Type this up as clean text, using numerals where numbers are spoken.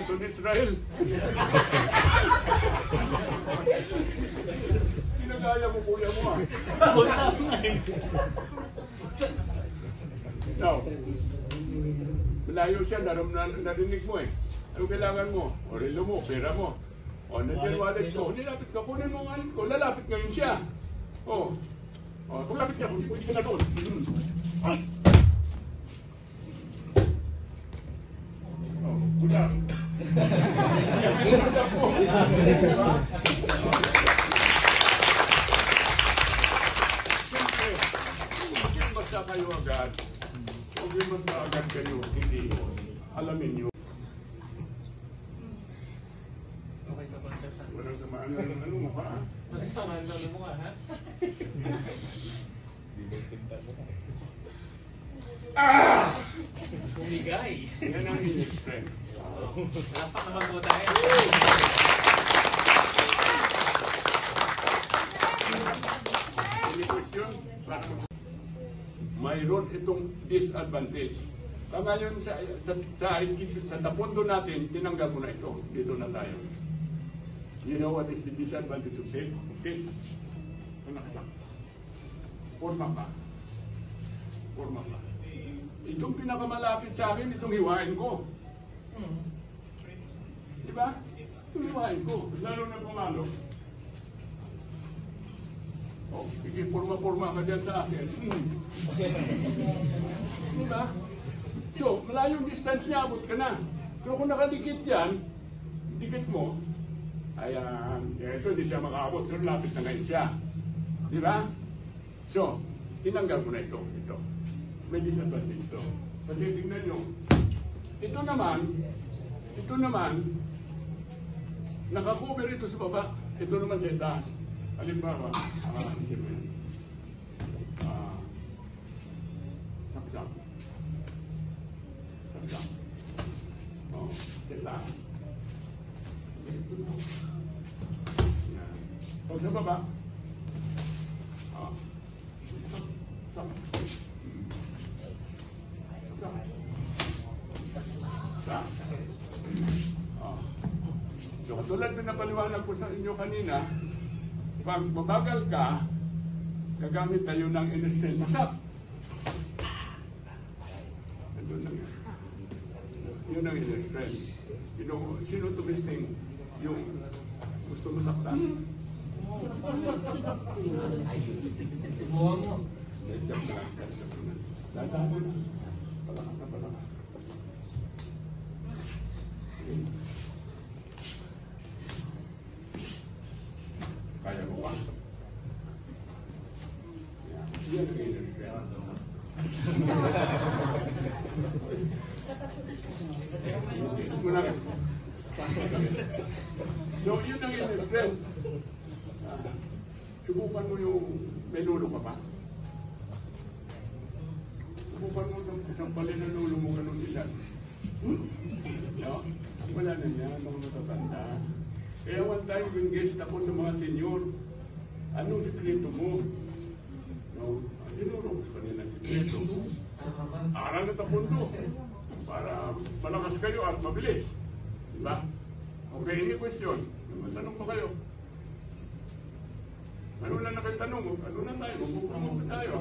Anton Israel. Ginagaya mo kuya mo ah. Now, malayo siya, narinig mo eh. Ano kailangan mo? O relo mo, pera mo. O nandiyan wallet ko. Nilapit ka, kunin mo ang wallet ko. Lalapit ngayon siya. O, paglapit niya, hindi ka na doon. Kuya. Siyempre, basta kayo agad. Huwag basta agad kayo, hindi alamin nyo. Okay ka ba, sir? Walang samaan ano mo ka, ha? Walang samaan na mo ka, ha? Bumigay. Yan ang inyong friend. Lapak naman po tayo. Any question? Mayroon itong disadvantage. Kaya ngayon sa tapondo natin, tinanggal mo na ito. Dito na tayo. You know what is the disadvantage of this? Forma pa. Forma pa. Itong pinakamalapit sa akin, itong hiwain ko. Diba? Itong hiwain ko. Lalo na pumalo. Oh, sige, forma-forma ka dyan sa akin. Diba? So, malayong distance niya, abot ka na. Pero kung nakadikit yan, dikit mo, ayan, ito hindi siya makaabot, pero lapit na ngayon siya. Diba? So, tinanggal mo na ito. May disadvantage ito. Kasi tingnan nyo, ito naman, nakakover ito sa baba, ito naman sa itaas. Halimbawa, sapsap. Oh, sila. Pag sa baba, so, katulad na napaliwanag ko sa inyo kanina, pag mabagal ka, gagamit tayo ng in-strength. Masap! Yun ang in-strength. Sino tumisting yung gusto masaktan? Subuhan mo. Dadaan mo. Palakas na palakas. Kaya mo ba? Yan ang in-strength. So, yun ang in-strength. Subukan mo yung may lulo ka pa. Subukan mo isang pali na lulo mo ganun ilan. No? Wala na yan, mga matatanda. Kaya one time yung guest ako sa mga senior, anong sikreto mo? No? Tinuro ko sa kanila sikreto. Aral na tapundo para malakas kayo at mabilis. Diba? Okay, any question? Matanong pa kayo. Ano lang na kayo tanong? Ano na tayo? Mag-promote tayo.